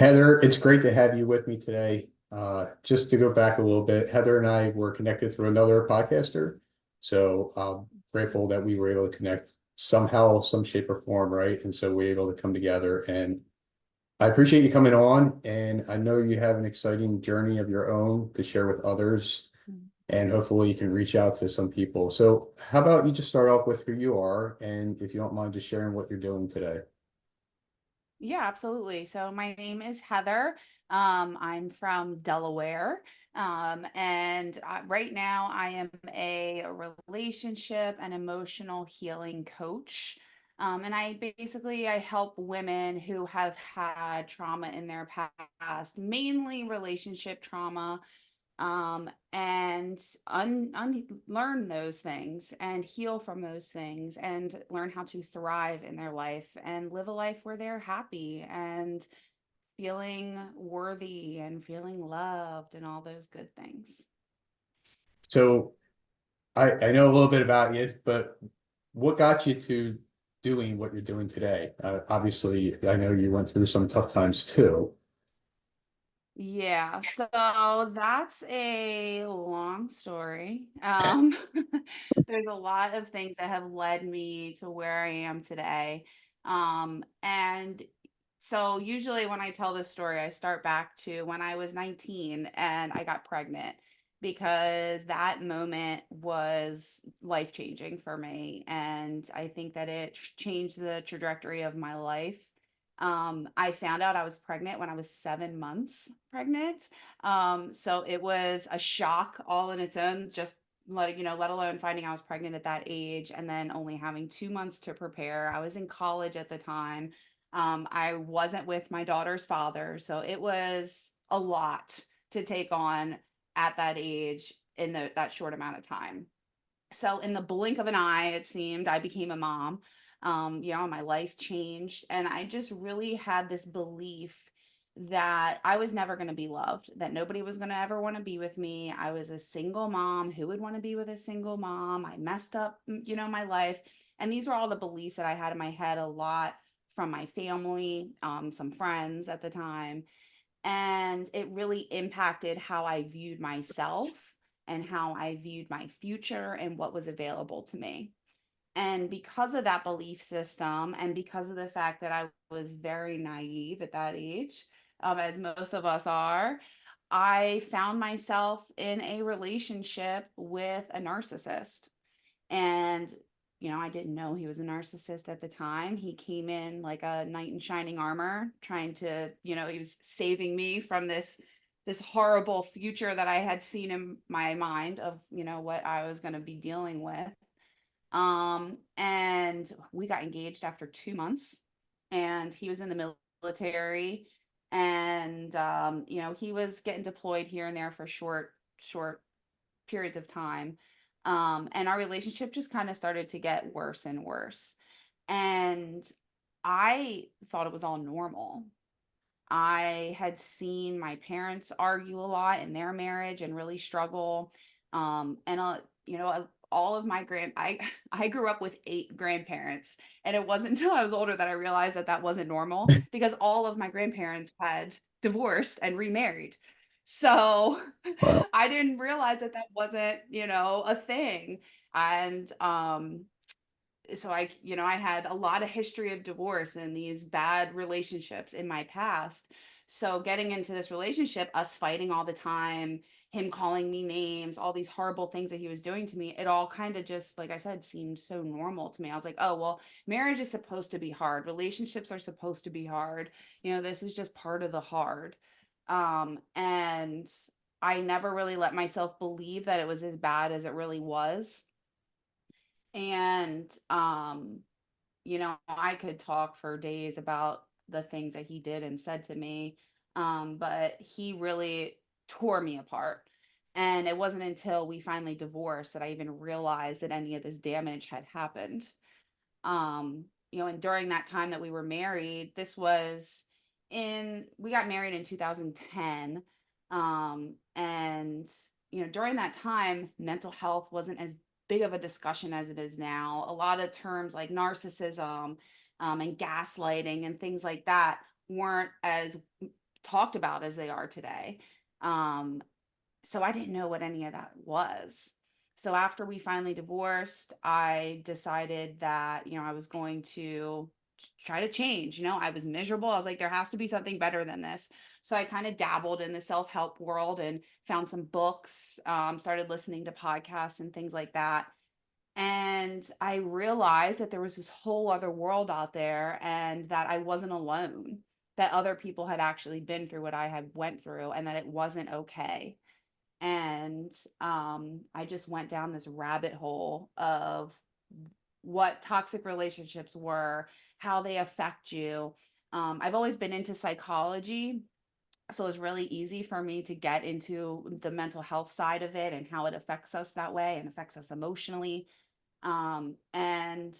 Heather, it's great to have you with me today. Just to go back a little bit, Heather and I were connected through another podcaster. So I'm grateful that we were able to connect somehow, some shape or form, right? And so we were able to come together. And I appreciate you coming on. And I know you have an exciting journey of your own to share with others. And hopefully you can reach out to some people. So how about you just start off with who you are, and if you don't mind just sharing what you're doing today. Yeah, absolutely. So my name is Heather. I'm from Delaware. And right now I am a relationship and emotional healing coach. And I help women who have had trauma in their past, mainly relationship trauma, and unlearn those things and heal from those things and learn how to thrive in their life and live a life where they're happy and feeling worthy and feeling loved and all those good things. So I know a little bit about you, but what got you to doing what you're doing today? Obviously, I know you went through some tough times too. Yeah, so that's a long story. There's a lot of things that have led me to where I am today. And so usually when I tell this story, I start back to when I was 19 and I got pregnant because that moment was life-changing for me. And I think that it changed the trajectory of my life. I found out I was pregnant when I was 7 months pregnant. So it was a shock all in its own, just let alone finding I was pregnant at that age and then only having 2 months to prepare. I was in college at the time. I wasn't with my daughter's father, so it was a lot to take on at that age in that short amount of time. So in the blink of an eye, it seemed I became a mom. My life changed, and I just really had this belief that I was never going to be loved, that nobody was going to ever want to be with me. I was a single mom. Who would want to be with a single mom? I messed up, my life. And these were all the beliefs that I had in my head a lot from my family, some friends at the time, and it really impacted how I viewed myself and how I viewed my future and what was available to me. And because of that belief system, and because of the fact that I was very naive at that age, as most of us are, I found myself in a relationship with a narcissist. And, I didn't know he was a narcissist at the time. He came in like a knight in shining armor, trying to, he was saving me from this horrible future that I had seen in my mind of, what I was going to be dealing with. And we got engaged after 2 months, and he was in the military, and he was getting deployed here and there for short periods of time. And our relationship just kind of started to get worse and worse. And I thought it was all normal. I had seen my parents argue a lot in their marriage and really struggle. And all of my I grew up with 8 grandparents, and it wasn't until I was older that I realized that that wasn't normal because all of my grandparents had divorced and remarried. So Wow. I didn't realize that that wasn't, a thing. And so I had a lot of history of divorce and these bad relationships in my past. So getting into this relationship, us fighting all the time, him calling me names, all these horrible things that he was doing to me, it all kind of just, like I said, seemed so normal to me. I was like, oh, well, marriage is supposed to be hard. Relationships are supposed to be hard. This is just part of the hard. And I never really let myself believe that it was as bad as it really was. And I could talk for days about the things that he did and said to me, but he really tore me apart. And it wasn't until we finally divorced that I even realized that any of this damage had happened. And during that time that we were married, we got married in 2010. And, during that time, mental health wasn't as big of a discussion as it is now. A lot of terms like narcissism, and gaslighting and things like that weren't as talked about as they are today. So I didn't know what any of that was. So after we finally divorced, I decided that, I was going to try to change. I was miserable. I was like, there has to be something better than this. So I kind of dabbled in the self-help world and found some books, started listening to podcasts and things like that. And I realized that there was this whole other world out there and that I wasn't alone, that other people had actually been through what I had went through and that it wasn't okay. And I just went down this rabbit hole of what toxic relationships were, how they affect you. I've always been into psychology, so it was really easy for me to get into the mental health side of it and how it affects us that way and affects us emotionally. And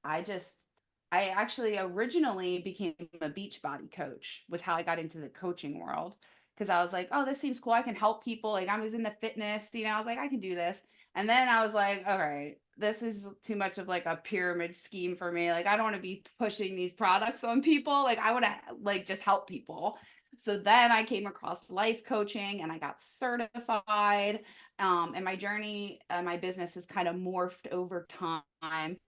I just, I actually originally became a beach body coach, was how I got into the coaching world. Cause I was like, oh, this seems cool. I can help people. Like I was in the fitness, I was like, I can do this. And then I was like, all right, this is too much of like a pyramid scheme for me. Like I don't want to be pushing these products on people. Like I want to like just help people. So then I came across life coaching and I got certified. And my journey, my business has kind of morphed over time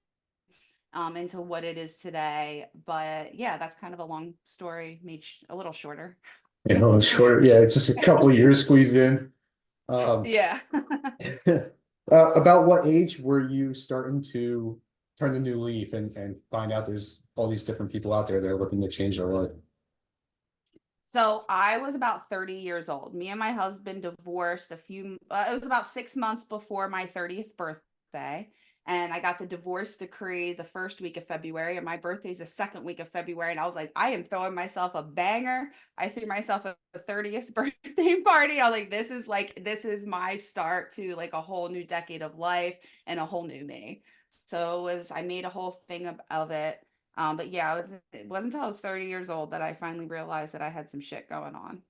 into what it is today. But yeah, that's kind of a long story, made a little shorter. Short. Yeah, it's just a couple of years squeezed in. Um, Yeah. about what age were you starting to turn the new leaf and find out there's all these different people out there that are looking to change their life? So I was about 30 years old. Me and my husband divorced it was about 6 months before my 30th birthday. And I got the divorce decree the first week of February, and my birthday is the second week of February. And I was like, I am throwing myself a banger. I threw myself a 30th birthday party. I was like, this is my start to like a whole new decade of life and a whole new me. So I made a whole thing of it. But yeah, it wasn't until I was 30 years old that I finally realized that I had some shit going on.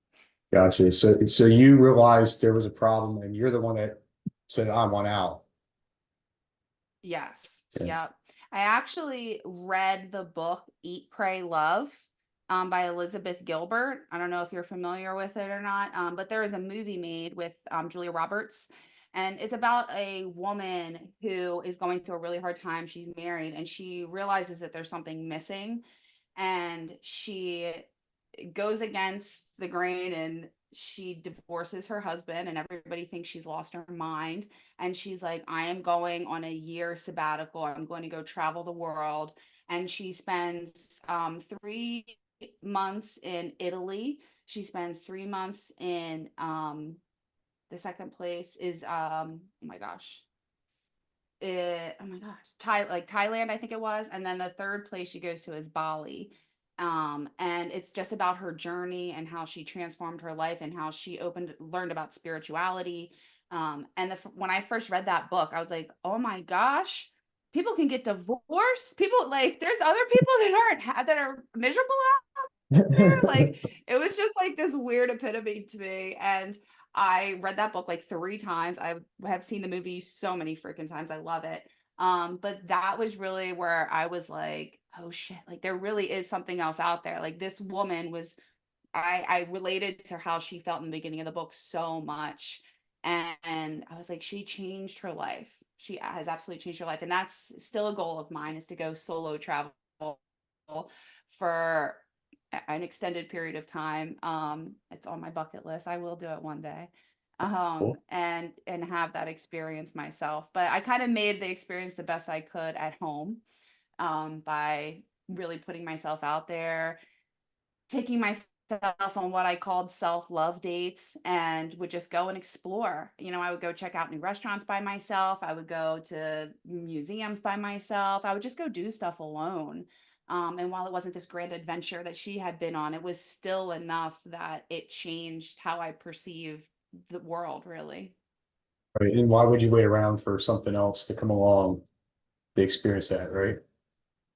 Gotcha. So you realized there was a problem and you're the one that said, I want out. Yes. Yeah. Yep. I actually read the book Eat, Pray, Love by Elizabeth Gilbert. I don't know if you're familiar with it or not, but there is a movie made with Julia Roberts. And it's about a woman who is going through a really hard time. She's married and she realizes that there's something missing. And she goes against the grain and she divorces her husband and everybody thinks she's lost her mind, and she's like, I am going on a year sabbatical, I'm going to go travel the world. And she spends 3 months in Italy. She spends 3 months in the second place is oh my gosh, Thailand, I think it was. And then the third place she goes to is Bali. And it's just about her journey and how she transformed her life and how she learned about spirituality. And when I first read that book, I was like, oh my gosh, people can get divorced. People, like, there's other people that are miserable there. Like, it was just like this weird epitome to me. And I read that book like 3 times. I have seen the movie so many freaking times. I love it. But that was really where I was like, oh shit, like there really is something else out there. Like this woman was, I related to how she felt in the beginning of the book so much. And I was like, she changed her life. She has absolutely changed her life. And that's still a goal of mine, is to go solo travel for an extended period of time. It's on my bucket list. I will do it one day. Cool. And have that experience myself. But I kind of made the experience the best I could at home, by really putting myself out there, taking myself on what I called self-love dates, and would just go and explore. I would go check out new restaurants by myself. I would go to museums by myself. I would just go do stuff alone. And while it wasn't this grand adventure that she had been on, it was still enough that it changed how I perceive the world, really. Right. And why would you wait around for something else to come along to experience that, right?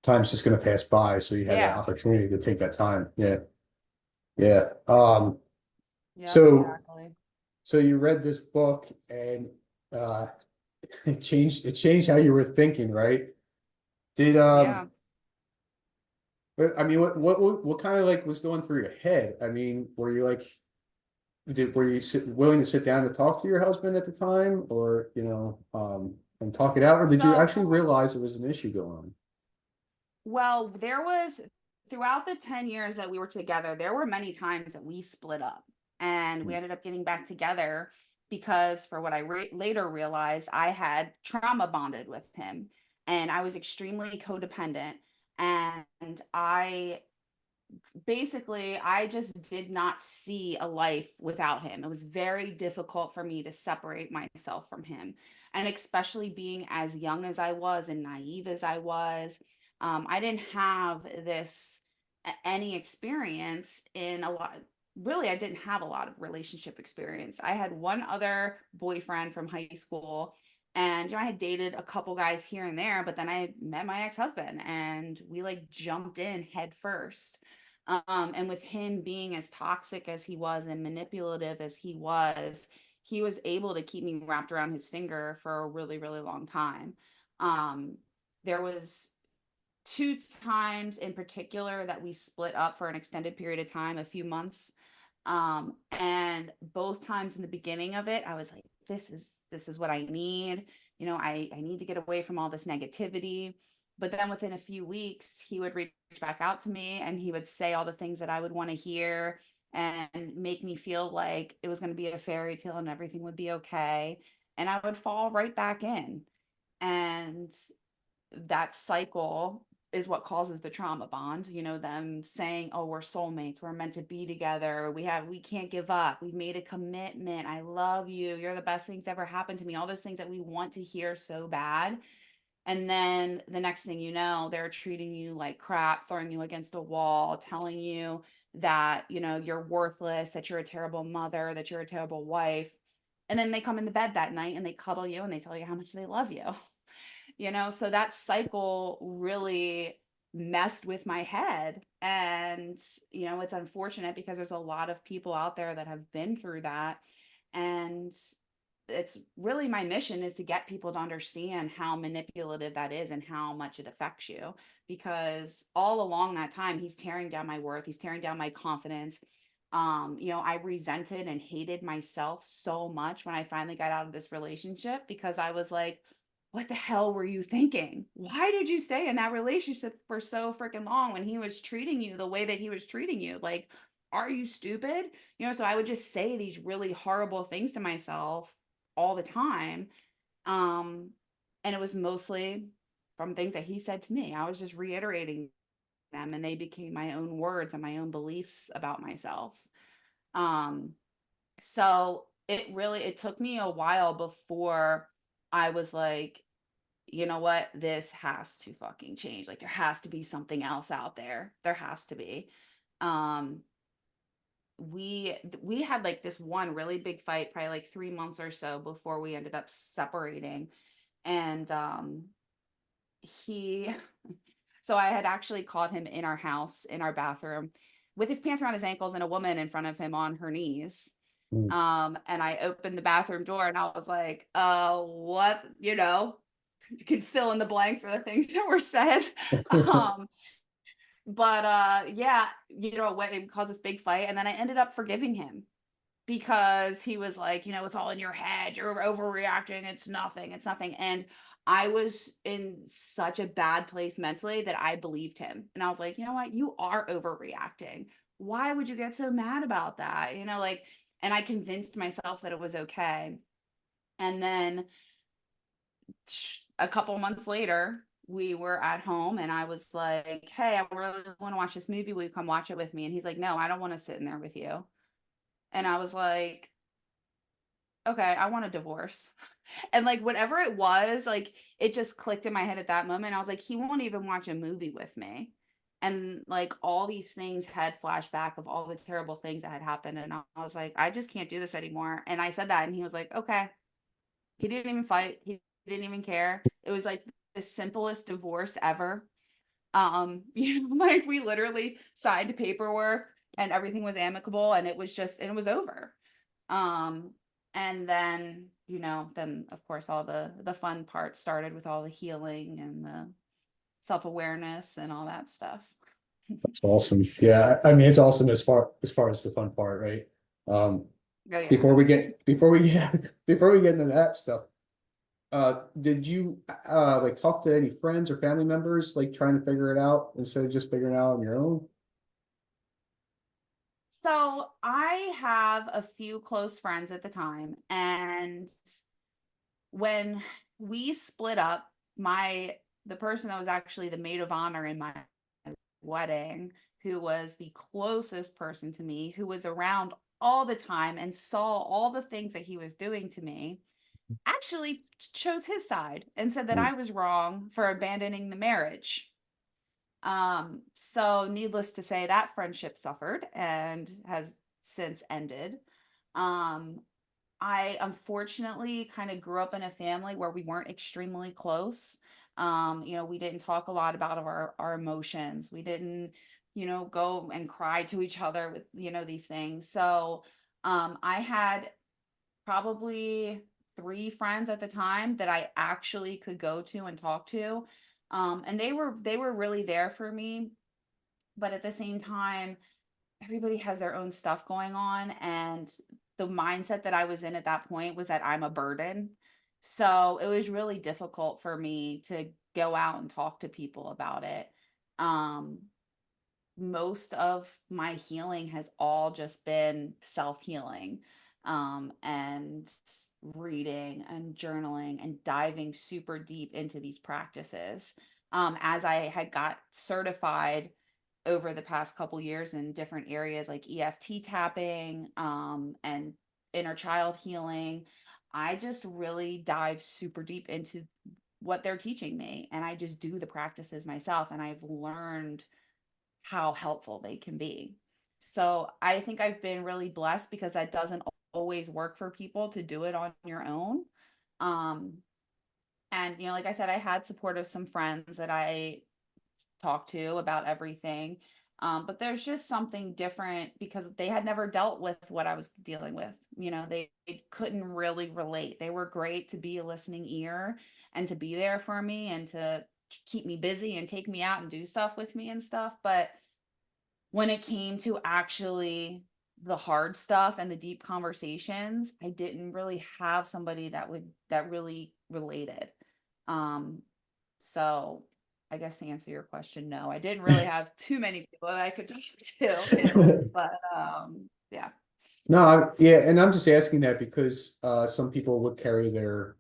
Time's just going to pass by. So you had that Yeah. opportunity to take that time. Yeah. Yeah. Yep, So, exactly. so you read this book and, uh, it changed how you were thinking, right? Did, Yeah. But I mean, what kind of like was going through your head? I mean, were you like, willing to sit down and talk to your husband at the time, or and talk it out, or did you So, actually realize there was an issue going on? well, there was throughout the 10 years that we were together, there were many times that we split up and we ended up getting back together because, for what I later realized, I had trauma bonded with him and I was extremely codependent. And I just did not see a life without him. It was very difficult for me to separate myself from him. And especially being as young as I was and naive as I was, I didn't have any experience in a lot. Really, I didn't have a lot of relationship experience. I had one other boyfriend from high school, and I had dated a couple guys here and there, but then I met my ex-husband and we like jumped in head first. And with him being as toxic as he was and manipulative as he was able to keep me wrapped around his finger for a really, really long time. Um, there was two times in particular that we split up for an extended period of time, a few months. And both times in the beginning of it, I was like, this is what I need. I need to get away from all this negativity. But then within a few weeks, he would reach back out to me and he would say all the things that I would want to hear and make me feel like it was going to be a fairy tale and everything would be okay. And I would fall right back in. And that cycle is what causes the trauma bond, them saying, oh, we're soulmates, we're meant to be together, we can't give up, we've made a commitment, I love you, you're the best thing's ever happened to me, all those things that we want to hear so bad. And then the next thing you know, they're treating you like crap, throwing you against a wall, telling you that you're worthless, that you're a terrible mother, that you're a terrible wife. And then they come into bed that night and they cuddle you and they tell you how much they love you. So that cycle really messed with my head. And it's unfortunate because there's a lot of people out there that have been through that. And it's really my mission is to get people to understand how manipulative that is and how much it affects you, because all along that time he's tearing down my worth, he's tearing down my confidence. I resented and hated myself so much when I finally got out of this relationship, because I was like, what the hell were you thinking? Why did you stay in that relationship for so freaking long when he was treating you the way that he was treating you? Like, are you stupid? So I would just say these really horrible things to myself all the time. Um, and it was mostly from things that he said to me. I was just reiterating them and they became my own words and my own beliefs about myself. Um, so it took me a while before I was like, you know what, this has to fucking change. Like there has to be something else out there. There has to be. Um, we had like this one really big fight, probably like 3 months or so before we ended up separating. And he so I had actually caught him in our house, in our bathroom, with his pants around his ankles and a woman in front of him on her knees. Mm. And I opened the bathroom door and I was like, what, you could fill in the blank for the things that were said. Um, but yeah, it caused this big fight. And then I ended up forgiving him because he was like, it's all in your head. You're overreacting. It's nothing. It's nothing. And I was in such a bad place mentally that I believed him. And I was like, you know what? You are overreacting. Why would you get so mad about that? And I convinced myself that it was okay. And then a couple months later, we were at home and I was like, hey, I really want to watch this movie. Will you come watch it with me? And he's like, no, I don't want to sit in there with you. And I was like, okay, I want a divorce. And like whatever it was, like it just clicked in my head at that moment. I was like, he won't even watch a movie with me. And like all these things had flashback of all the terrible things that had happened. And I was like, I just can't do this anymore. And I said that and he was like, okay. He didn't even fight. He didn't even care. It was like the simplest divorce ever. Like we literally signed paperwork and everything was amicable and it was over. Um, and then, then of course all the fun part started with all the healing and the self-awareness and all that stuff. That's awesome. Yeah, I mean, it's awesome as far as the fun part, right? Um, Oh yeah. before we get into that stuff, did you like talk to any friends or family members like trying to figure it out instead of just figuring it out on your own? So I have a few close friends at the time, and when we split up, my the person that was actually the maid of honor in my wedding, who was the closest person to me, who was around all the time and saw all the things that he was doing to me, actually chose his side and said that Hmm. I was wrong for abandoning the marriage. So needless to say, that friendship suffered and has since ended. Um, I unfortunately kind of grew up in a family where we weren't extremely close. We didn't talk a lot about our emotions. We didn't, go and cry to each other with, these things. So I had probably three friends at the time that I actually could go to and talk to. And they were really there for me, but at the same time, everybody has their own stuff going on, and the mindset that I was in at that point was that I'm a burden. So it was really difficult for me to go out and talk to people about it. Um, Most of my healing has all just been self-healing, and reading and journaling and diving super deep into these practices. As I had got certified over the past couple years in different areas like EFT tapping, and inner child healing, I just really dive super deep into what they're teaching me, and I just do the practices myself, and I've learned how helpful they can be. So I think I've been really blessed because that doesn't always work for people to do it on your own. Um, and like I said, I had support of some friends that I talked to about everything. But there's just something different because they had never dealt with what I was dealing with. They couldn't really relate. They were great to be a listening ear and to be there for me and to keep me busy and take me out and do stuff with me and stuff. But when it came to actually the hard stuff and the deep conversations, I didn't really have somebody that really related. Um, so I guess to answer your question, no, I didn't really have too many people that I could talk to. But yeah. No, yeah, and I'm just asking that because some people would carry their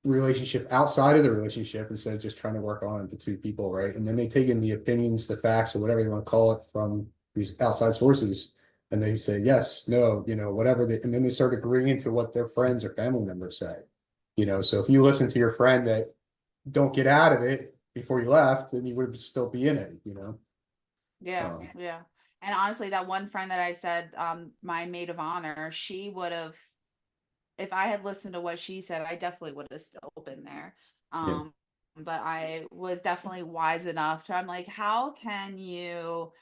relationship outside of the relationship instead of just trying to work on the two people, right? And then they take in the opinions, the facts, or whatever you want to call it from these outside sources, and they say yes, no, whatever. And then they start agreeing into what their friends or family members say. So if you listen to your friend that don't get out of it before you left, then you would still be in it. Yeah, Um, yeah. And honestly, that one friend that I said, my maid of honor, she would have, if I had listened to what she said, I definitely would have still been there. yeah. Um, but I was definitely wise enough to, I'm like, how can you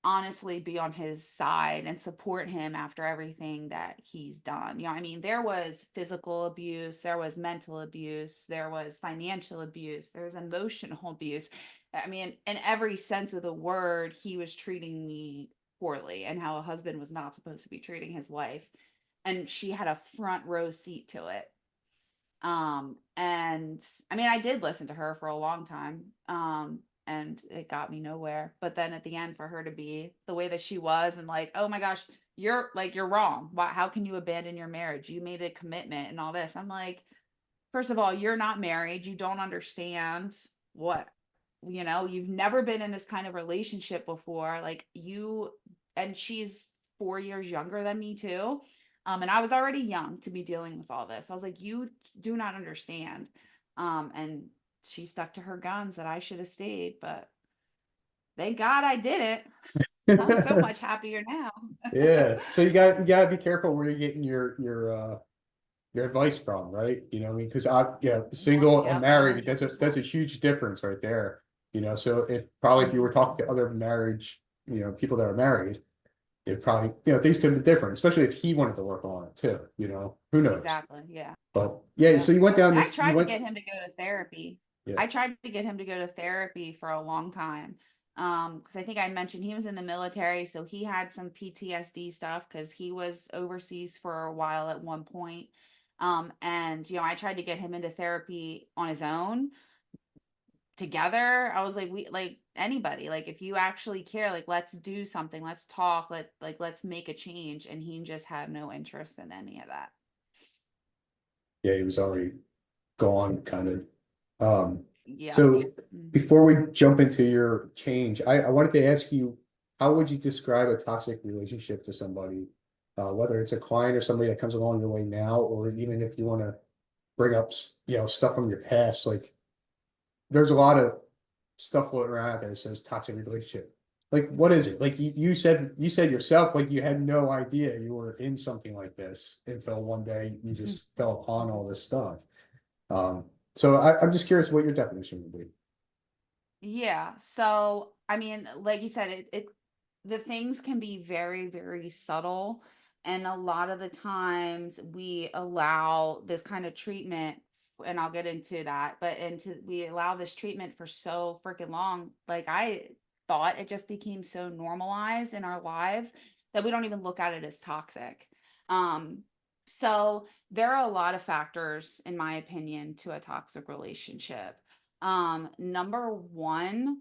honestly be on his side and support him after everything that he's done? I mean, there was physical abuse, there was mental abuse, there was financial abuse, there was emotional abuse. I mean, in every sense of the word, he was treating me poorly, and how a husband was not supposed to be treating his wife. And she had a front row seat to it. And I mean, I did listen to her for a long time. And it got me nowhere. But then at the end, for her to be the way that she was, and like, oh my gosh, you're wrong. Why, how can you abandon your marriage? You made a commitment and all this. I'm like, first of all, you're not married. You don't understand what, you've never been in this kind of relationship before. And she's 4 years younger than me too. And I was already young to be dealing with all this. I was like, you do not understand. And she stuck to her guns that I should have stayed, but thank God I didn't. I'm so much happier now. Yeah. So you gotta be careful where you're getting your advice from, right? I mean, because single and Yep, married, that's 100%. a huge difference right there. So if you were Mhm. talking to other marriage, people that are married, it probably, things could be different, especially if he wanted to work on it too, who knows? Exactly. Yeah. But yeah, Yeah. so you went down And I this, you tried to went, get him to go to therapy. yeah, I tried to get him to go to therapy for a long time. Because I think I mentioned he was in the military, so he had some PTSD stuff because he was overseas for a while at one point. And I tried to get him into therapy on his own together. I was like, we like anybody, like if you actually care, like let's do something, let's talk, let's make a change. And he just had no interest in any of that. Yeah, he was already gone, kind of. Um, Yep. so Mhm. before we jump into your change, I wanted to ask you, how would you describe a toxic relationship to somebody? Whether it's a client or somebody that comes along your way now, or even if you want to bring up, stuff from your past, like there's a lot of stuff floating around out there that says toxic relationship. Like, what is it? Like you said yourself, like you had no idea you were in something like this until one day you just fell upon all this stuff. Um, so I'm just curious what your definition would be. Yeah. So, I mean, like you said, the things can be very, very subtle. And a lot of the times we allow this kind of treatment, and I'll get into that, but we allow this treatment for so freaking long. Like I thought it just became so normalized in our lives that we don't even look at it as toxic. Um, so there are a lot of factors, in my opinion, to a toxic relationship. Number one,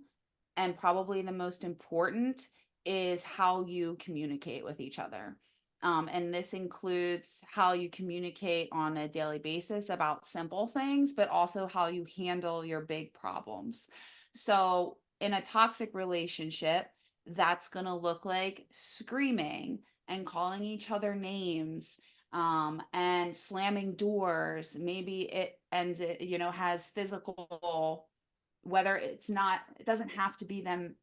and probably the most important, is how you communicate with each other. And this includes how you communicate on a daily basis about simple things, but also how you handle your big problems. So, in a toxic relationship, that's going to look like screaming and calling each other names, and slamming doors. Maybe it ends, has physical, whether it doesn't have to be them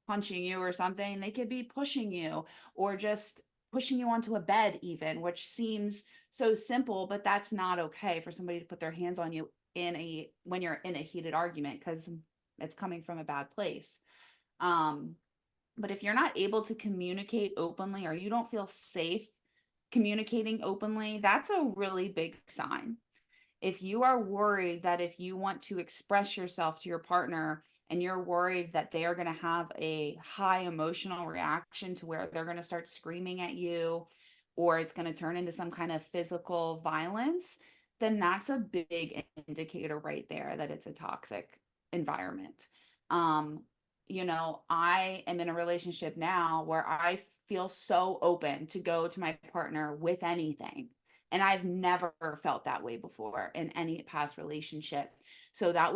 punching you or something. They could be pushing you or just pushing you onto a bed, even, which seems so simple, but that's not okay for somebody to put their hands on you when you're in a heated argument because it's coming from a bad place. Um, but if you're not able to communicate openly or you don't feel safe communicating openly, that's a really big sign. If you are worried that if you want to express yourself to your partner and you're worried that they are going to have a high emotional reaction to where they're going to start screaming at you or it's going to turn into some kind of physical violence, then that's a big indicator right there that it's a toxic environment. Um, I am in a relationship now where I feel so open to go to my partner with anything, and I've never felt that way before in any past relationship. So that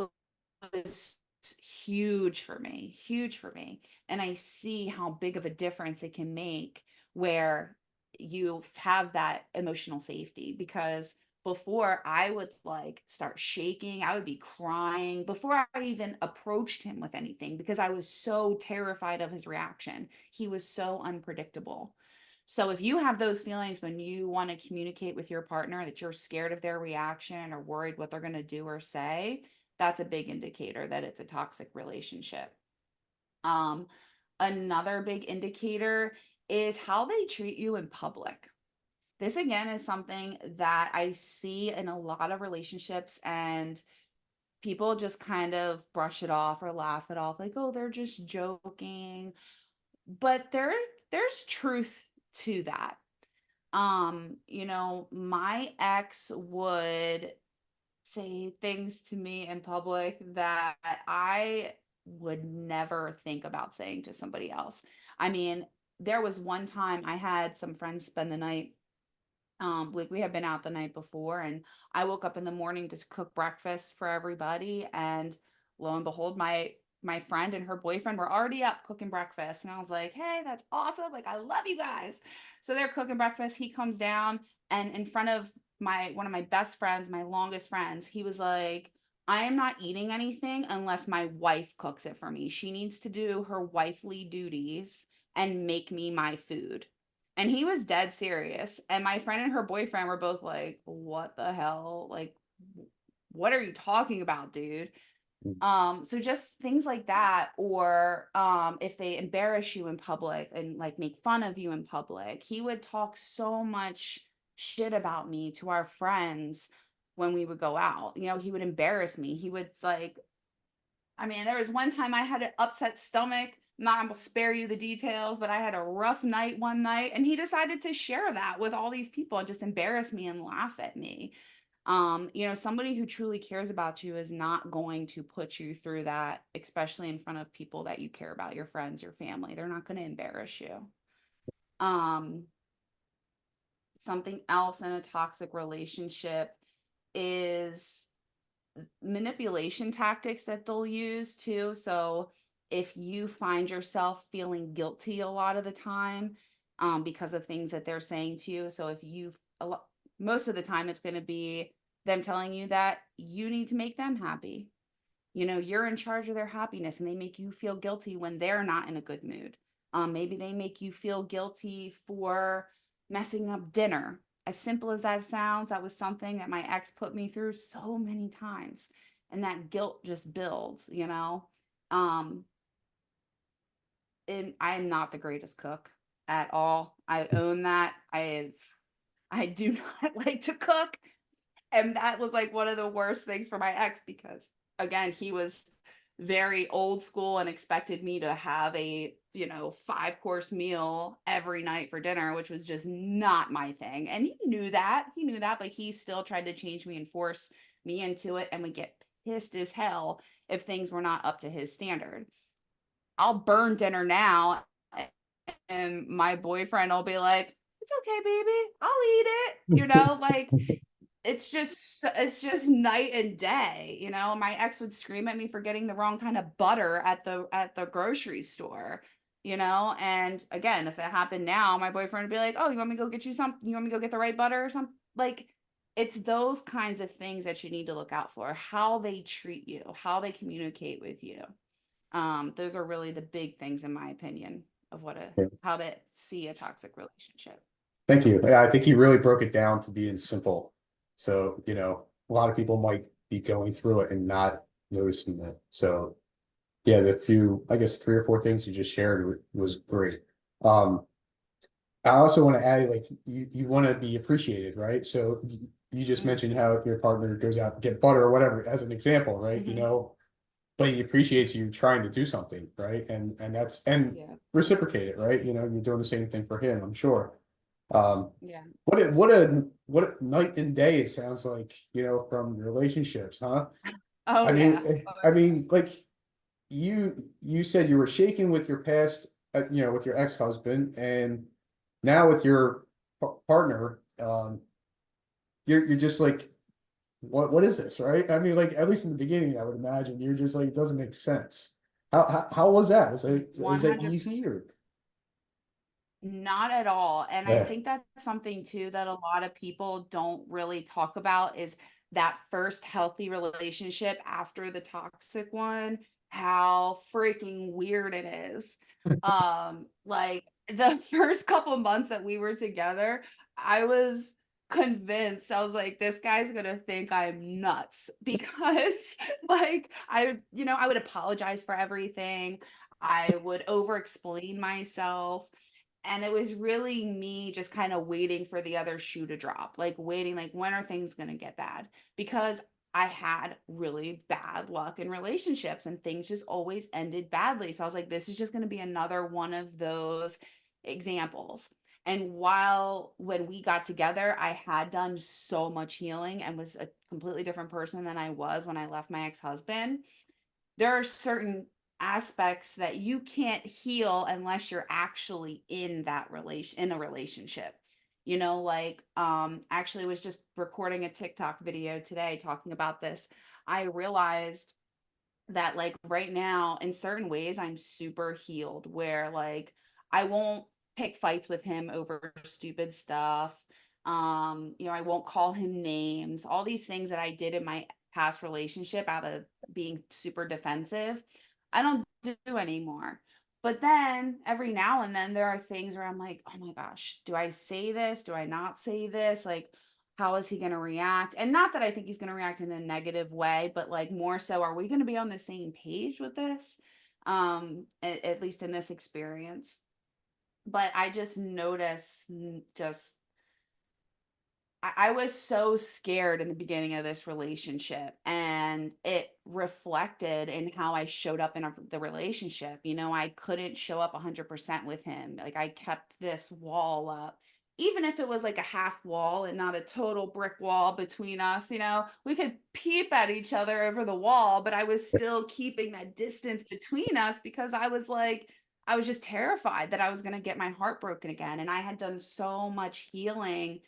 was huge for me, huge for me. And I see how big of a difference it can make where you have that emotional safety, because before I would like start shaking, I would be crying before I even approached him with anything because I was so terrified of his reaction. He was so unpredictable. So if you have those feelings when you want to communicate with your partner, that you're scared of their reaction or worried what they're going to do or say, that's a big indicator that it's a toxic relationship. Um, Another big indicator is how they treat you in public. This again is something that I see in a lot of relationships, and people just kind of brush it off or laugh it off like, oh, they're just joking. But there's truth to that. My ex would say things to me in public that I would never think about saying to somebody else. I mean, there was one time I had some friends spend the night. We had been out the night before, and I woke up in the morning to cook breakfast for everybody, and lo and behold, my friend and her boyfriend were already up cooking breakfast, and I was like, "Hey, that's awesome! Like, I love you guys." So they're cooking breakfast. He comes down, and in front of my one of my best friends, my longest friends, he was like, "I am not eating anything unless my wife cooks it for me. She needs to do her wifely duties and make me my food." And he was dead serious. And my friend and her boyfriend were both like, "What the hell? Like, what are you talking about, dude?" So just things like that, or if they embarrass you in public and like make fun of you in public. He would talk so much shit about me to our friends when we would go out. He would embarrass me. He would like, I mean, there was one time I had an upset stomach not gonna spare you the details, but I had a rough night one night, and he decided to share that with all these people and just embarrass me and laugh at me. Somebody who truly cares about you is not going to put you through that, especially in front of people that you care about, your friends, your family. They're not going to embarrass you. Um, Something else in a toxic relationship is manipulation tactics that they'll use too. So if you find yourself feeling guilty a lot of the time, because of things that they're saying to you, so if you most of the time it's going to be them telling you that you need to make them happy. You're in charge of their happiness, and they make you feel guilty when they're not in a good mood. Maybe they make you feel guilty for messing up dinner. As simple as that sounds, that was something that my ex put me through so many times. And that guilt just builds. Um, and I am not the greatest cook at all. I own that. I do not like to cook. And that was like one of the worst things for my ex because again, he was very old school and expected me to have a, 5-course meal every night for dinner, which was just not my thing. And he knew that. He knew that, but he still tried to change me and force me into it and would get pissed as hell if things were not up to his standard. I'll burn dinner now and my boyfriend will be like, "It's okay, baby. I'll eat it." Like it's just night and day. My ex would scream at me for getting the wrong kind of butter at the grocery store. And again, if it happened now, my boyfriend would be like, "Oh, you want me to go get you some, you want me to go get the right butter or something?" Like it's those kinds of things that you need to look out for, how they treat you, how they communicate with you. Those are really the big things in my opinion of Yeah. how to see a toxic relationship. Thank you. Yeah, I think you really broke it down to being simple. So, a lot of people might be going through it and not noticing it. So, yeah, the few, I guess, 3 or 4 things you just shared was great. Um, I also want to add, like, you want to be appreciated, right? So you just Mm, mentioned how your partner goes out and get butter or whatever as an example, right? mhm. But he appreciates you trying to do something, right? And Yeah, reciprocate it, right? You're doing the same thing for him, I'm sure. Um, yeah. what a night and day it sounds like, from relationships, huh? Oh I mean, yeah. Oh, like you said you were shaken with your past, with your ex-husband, and now with your partner, you're just like, what is this, right? I mean, like at least in the beginning, I would imagine you're just like, it doesn't make sense. How was that? Was that 100%. easy or Not at all. And I yeah? think that's something too that a lot of people don't really talk about is that first healthy relationship after the toxic one, how freaking weird it is. Like the first couple months that we were together, I was convinced. I was like, this guy's gonna think I'm nuts because like I would apologize for everything. I would over explain myself, and it was really me just kind of waiting for the other shoe to drop, like waiting, like, when are things going to get bad? Because I had really bad luck in relationships and things just always ended badly. So I was like, this is just going to be another one of those examples. And when we got together, I had done so much healing and was a completely different person than I was when I left my ex husband. There are certain aspects that you can't heal unless you're actually in a relationship. Like actually was just recording a TikTok video today talking about this. I realized that like right now in certain ways I'm super healed where like I won't pick fights with him over stupid stuff. I won't call him names. All these things that I did in my past relationship out of being super defensive, I don't do anymore. But then every now and then there are things where I'm like, "Oh my gosh, do I say this? Do I not say this?" Like how is he going to react? And not that I think he's going to react in a negative way, but like more so, are we going to be on the same page with this? At least in this experience. But I just notice just I was so scared in the beginning of this relationship, and it reflected in how I showed up in the relationship. You know, I couldn't show up 100% with him. Like, I kept this wall up, even if it was like a half wall and not a total brick wall between us. You know, we could peep at each other over the wall, but I was still keeping that distance between us because I was like, I was just terrified that I was going to get my heart broken again. And I had done so much healing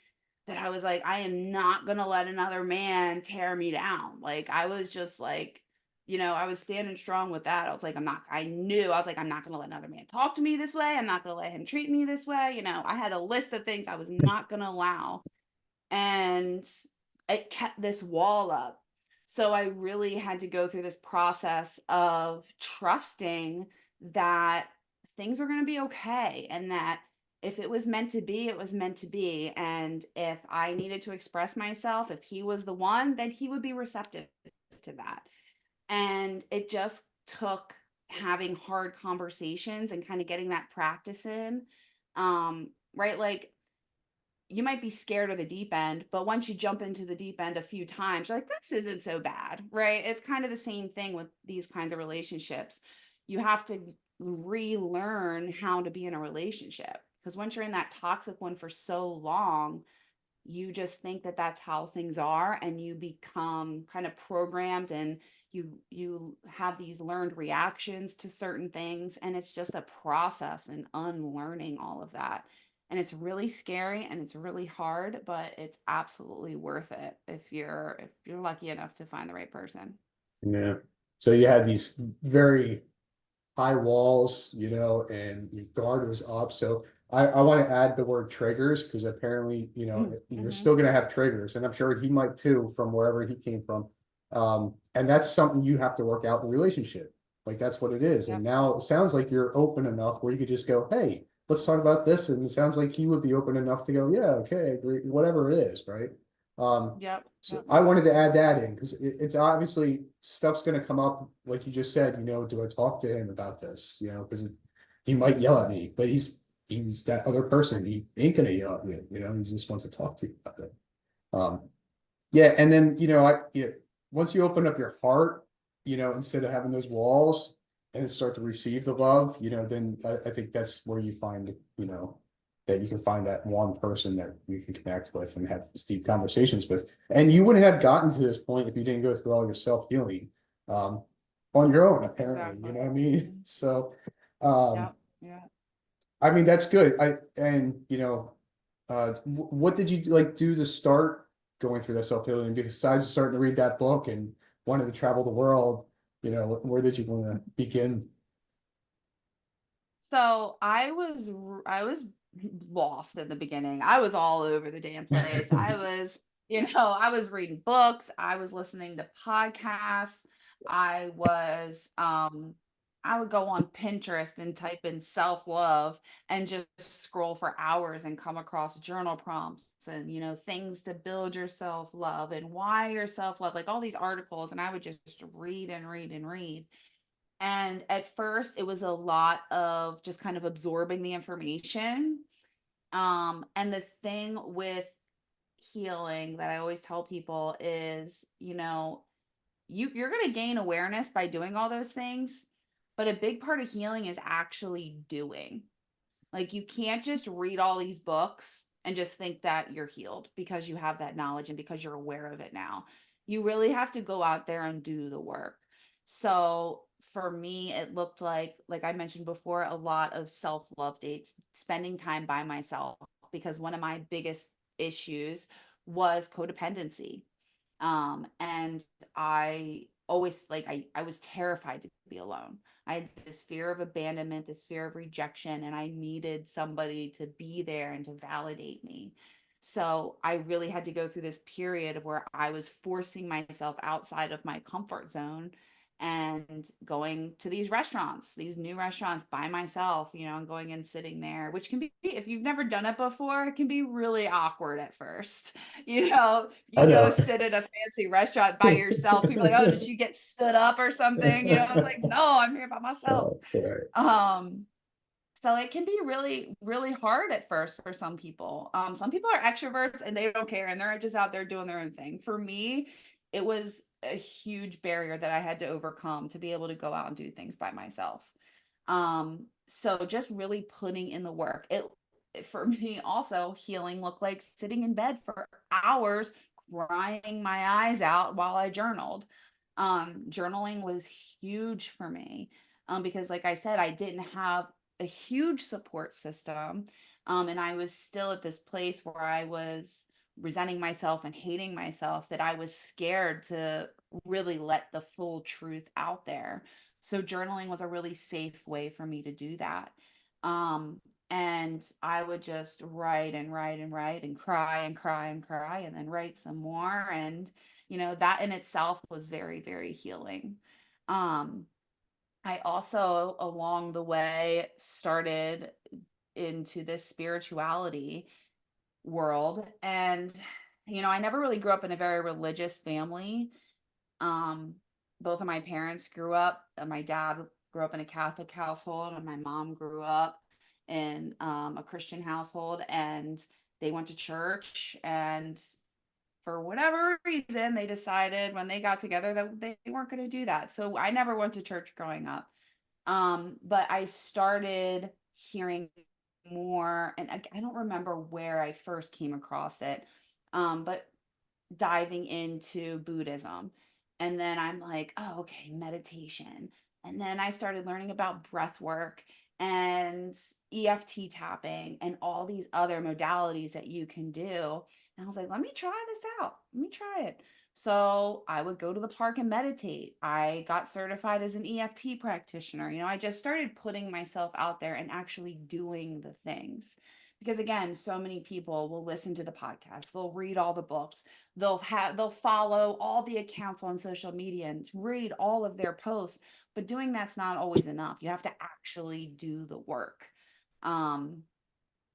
that I was like, I am not gonna let another man tear me down. Like, I was just like, you know, I was standing strong with that. I was like, I was like, I'm not gonna let another man talk to me this way. I'm not gonna let him treat me this way. You know, I had a list of things I was not gonna allow. And it kept this wall up. So I really had to go through this process of trusting that things were going to be okay, and that if it was meant to be, it was meant to be. And if I needed to express myself, if he was the one, then he would be receptive to that. And it just took having hard conversations and kind of getting that practice in. Right? Like, you might be scared of the deep end, but once you jump into the deep end a few times, you're like, this isn't so bad, right? It's kind of the same thing with these kinds of relationships. You have to relearn how to be in a relationship, because once you're in that toxic one for so long, you just think that that's how things are, and you become kind of programmed, and you have these learned reactions to certain things, and it's just a process and unlearning all of that. And it's really scary and it's really hard, but it's absolutely worth it if you're lucky enough to find the right person. Yeah. So you had these very high walls, and your guard was up. So I want to add the word triggers, because apparently, you're Mm-hmm. still going to have triggers, and I'm sure he might too, from wherever he came from. And that's something you have to work out in the relationship. Like, that's what it is. And Yep. now it sounds like you're open enough where you could just go, hey, let's talk about this. And it sounds like he would be open enough to go, yeah, okay, I agree, whatever it is, right? Yep. So Yep. I wanted to add that in, because it's obviously stuff's going to come up, like you just said. Do I talk to him about this? Because he might yell at me, but he's that other person. He ain't going to yell at me. He just wants to talk to you about it. Um, yeah, and then once you open up your heart, instead of having those walls, and start to receive the love, then I think that's where you find, that you can find that one person that you can connect with and have these deep conversations with. And you wouldn't have gotten to this point if you didn't go through all your self-healing on your own, apparently, you Exactly. know what I mean? Mhm. So, um, Yep. Yeah. I mean, that's good. What did you like do to start going through that self-healing, besides starting to read that book and wanting to travel the world? Where did you want to begin? So I was lost in the beginning. I was all over the damn place. I was, I was reading books, I was listening to podcasts, I was I would go on Pinterest and type in self-love and just scroll for hours and come across journal prompts and, things to build your self-love and why your self-love, like all these articles, and I would just read and read and read. And at first, it was a lot of just kind of absorbing the information. And the thing with healing that I always tell people is, you're going to gain awareness by doing all those things, but a big part of healing is actually doing. Like, you can't just read all these books and just think that you're healed because you have that knowledge and because you're aware of it now. You really have to go out there and do the work. So for me, it looked like I mentioned before, a lot of self-love dates, spending time by myself, because one of my biggest issues was codependency. And I always I was terrified to be alone. I had this fear of abandonment, this fear of rejection, and I needed somebody to be there and to validate me. So I really had to go through this period of where I was forcing myself outside of my comfort zone and going to these restaurants, these new restaurants by myself, and going and sitting there, which can be, if you've never done it before, it can be really awkward at first. I You go know. sit at a fancy restaurant by yourself. People are like, oh, did you get stood up or something? I was like, no, I'm here by myself. Right. Um, So it can be really, really hard at first for some people. Some people are extroverts and they don't care and they're just out there doing their own thing. For me, it was a huge barrier that I had to overcome to be able to go out and do things by myself. So just really putting in the work. For me also, healing looked like sitting in bed for hours, crying my eyes out while I journaled. Journaling was huge for me. Because like I said, I didn't have a huge support system. And I was still at this place where I was resenting myself and hating myself, that I was scared to really let the full truth out there. So journaling was a really safe way for me to do that. Um, and I would just write and write and write and cry and cry and cry and then write some more. And, that in itself was very, very healing. Um, I also, along the way, started into this spirituality world. And, I never really grew up in a very religious family. Um, Both of my parents grew up, my dad grew up in a Catholic household, and my mom grew up in a Christian household, and they went to church. And for whatever reason, they decided when they got together that they weren't going to do that. So I never went to church growing up. But I started hearing more, and I don't remember where I first came across it, but diving into Buddhism. And then I'm like, oh, okay, meditation. And then I started learning about breath work and EFT tapping and all these other modalities that you can do. And I was like, let me try this out. Let me try it. So I would go to the park and meditate. I got certified as an EFT practitioner. I just started putting myself out there and actually doing the things. Because again, so many people will listen to the podcast, they'll read all the books, they'll follow all the accounts on social media and read all of their posts, but doing that's not always enough. You have to actually do the work. um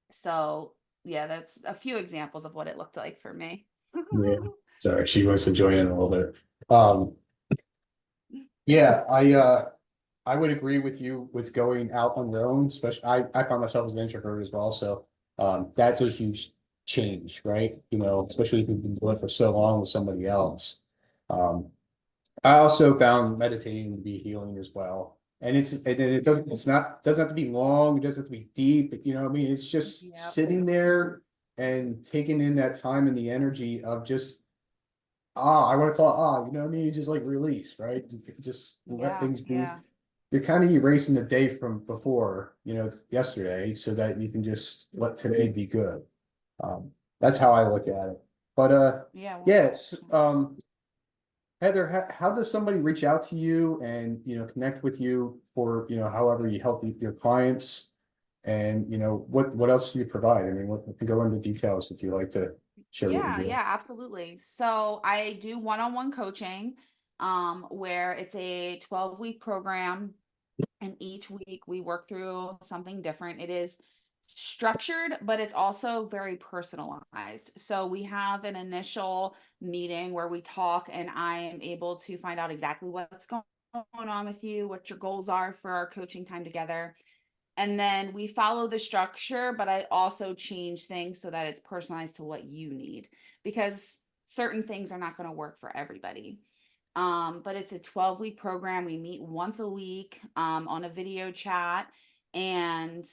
so yeah, that's a few examples of what it looked like for me. Yeah. Sorry, she wants to join in a little bit. Um, yeah, I would agree with you with going out on your own, especially I find myself as an introvert as well. So that's a huge change, right? Especially if you've been doing it for so long with somebody else. Um, I also found meditating to be healing as well. And it doesn't have to be long, it doesn't have to be deep, but what I mean? It's just Yep. sitting there and taking in that time and the energy of just I want to call it what I mean? Just like release, right? Just let Yeah. things be. Yeah. You're kind of erasing the day from before, yesterday, so that you can just let today be good. Um, that's how I look at it. But Yeah. yes, 100%. Heather, how does somebody reach out to you and connect with you for however you help your clients, and what else do you provide? I mean, go into details if you like to share what you Yeah, do. yeah, absolutely. So I do one-on-one coaching, where it's a 12-week program, and each week we work through something different. It is structured, but it's also very personalized. So we have an initial meeting where we talk, and I am able to find out exactly what's going on with you, what your goals are for our coaching time together. And then we follow the structure, but I also change things so that it's personalized to what you need, because certain things are not going to work for everybody. But it's a 12-week program. We meet once a week on a video chat, and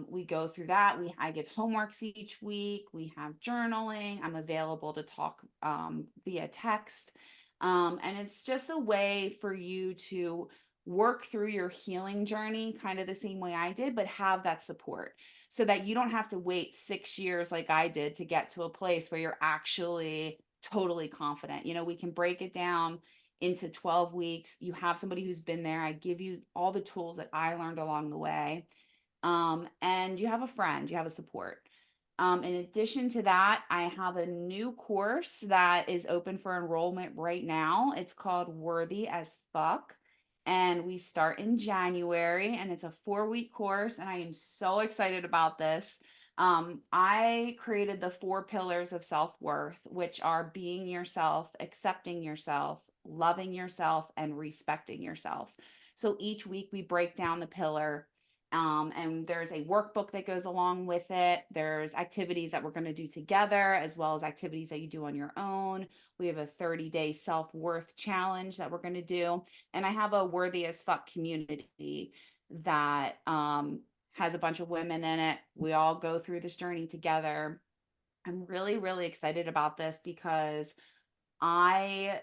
we go through that. I give homeworks each week. We have journaling. I'm available to talk via text. And it's just a way for you to work through your healing journey kind of the same way I did, but have that support so that you don't have to wait 6 years like I did to get to a place where you're actually totally confident. We can break it down into 12 weeks. You have somebody who's been there. I give you all the tools that I learned along the way. And you have a friend, you have a support. In addition to that, I have a new course that is open for enrollment right now. It's called Worthy as Fuck. And we start in January, and it's a 4-week course. And I am so excited about this. I created the 4 pillars of self worth, which are being yourself, accepting yourself, loving yourself, and respecting yourself. So each week we break down the pillar, And there's a workbook that goes along with it. There's activities that we're going to do together, as well as activities that you do on your own. We have a 30-day self-worth challenge that we're going to do. And I have a worthy as fuck community that has a bunch of women in it. We all go through this journey together. I'm really, really excited about this because I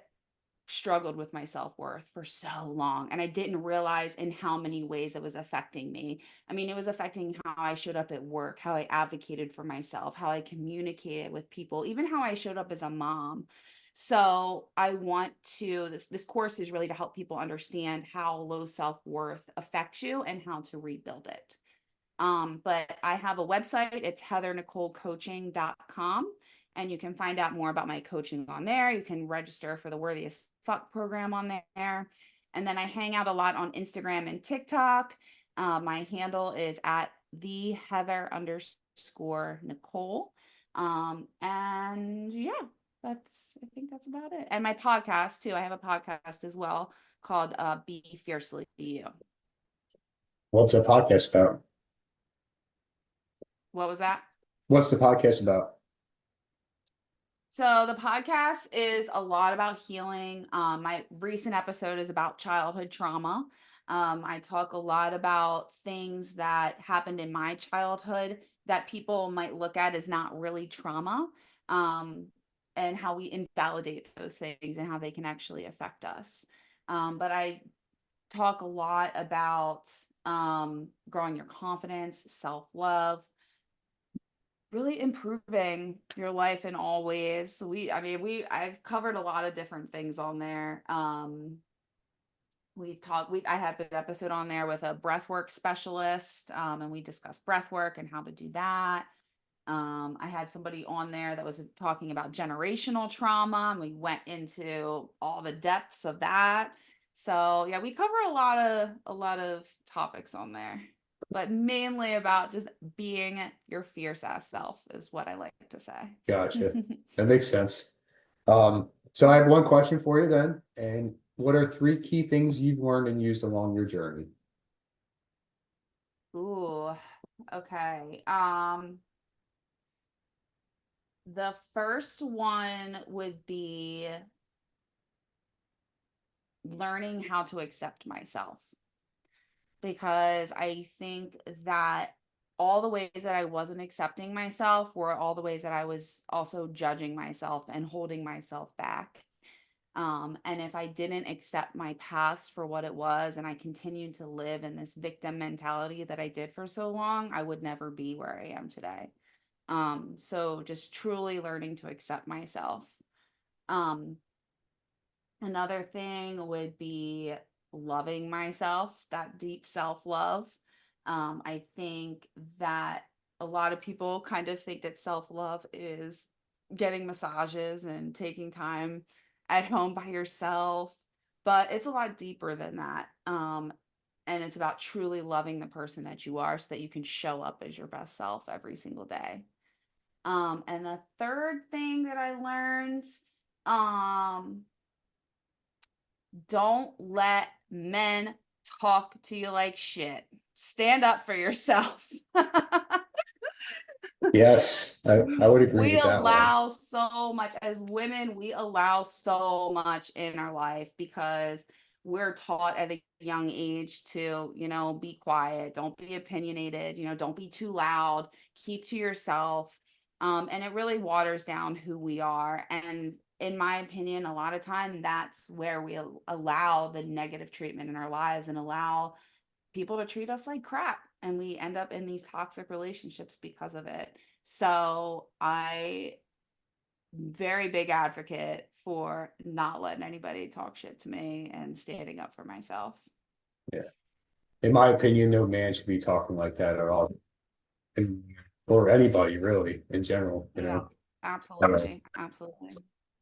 struggled with my self-worth for so long, and I didn't realize in how many ways it was affecting me. I mean, it was affecting how I showed up at work, how I advocated for myself, how I communicated with people, even how I showed up as a mom. So I want to this course is really to help people understand how low self-worth affects you and how to rebuild it. But I have a website. It's heathernicolecoaching.com. And you can find out more about my coaching on there. You can register for the Worthy as Fuck program on there. And then I hang out a lot on Instagram and TikTok. My handle is at the Heather_Nicole. And yeah, I think that's about it. And my podcast too. I have a podcast as well called Be Fiercely You. What's the podcast about? What was that? What's the podcast about? So the podcast is a lot about healing. My recent episode is about childhood trauma. I talk a lot about things that happened in my childhood that people might look at as not really trauma, um, and how we invalidate those things and how they can actually affect us. But I talk a lot about growing your confidence, self-love, really improving your life in all ways. I've covered a lot of different things on there. I had an episode on there with a breathwork specialist, and we discussed breathwork and how to do that. I had somebody on there that was talking about generational trauma, and we went into all the depths of that. So yeah, we cover a lot of topics on there, but mainly about just being your fierce ass self is what I like to say. Gotcha. That makes sense. So I have one question for you then. And what are three key things you've learned and used along your journey? Ooh, okay. The first one would be learning how to accept myself, because I think that all the ways that I wasn't accepting myself were all the ways that I was also judging myself and holding myself back. And if I didn't accept my past for what it was and I continued to live in this victim mentality that I did for so long, I would never be where I am today. So just truly learning to accept myself. Um, Another thing would be loving myself, that deep self-love. I think that a lot of people kind of think that self-love is getting massages and taking time at home by yourself, but it's a lot deeper than that. And it's about truly loving the person that you are so that you can show up as your best self every single day. And the third thing that I learned, um, don't let men talk to you like shit. Stand up for yourself. Yes, I would agree We with that one. allow so much as women, we allow so much in our life because we're taught at a young age to, be quiet, don't be opinionated, don't be too loud, keep to yourself. And it really waters down who we are. And in my opinion, a lot of time that's where we allow the negative treatment in our lives and allow people to treat us like crap, and we end up in these toxic relationships because of it. So I very big advocate for not letting anybody talk shit to me and standing up for myself. Yeah. In my opinion, no man should be talking like that at all. And, or anybody really in general, Yeah, Uh, absolutely.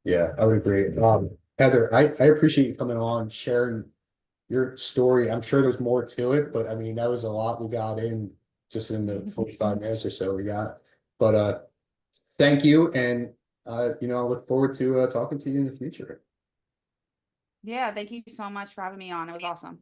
yeah, I would agree. Heather, I appreciate you coming on, sharing your story. I'm sure there's more to it, but I mean, that was a lot we got in just in the 45 minutes or so we got. But thank you. And I look forward to talking to you in the future. Yeah, thank you so much for having me on. It was awesome.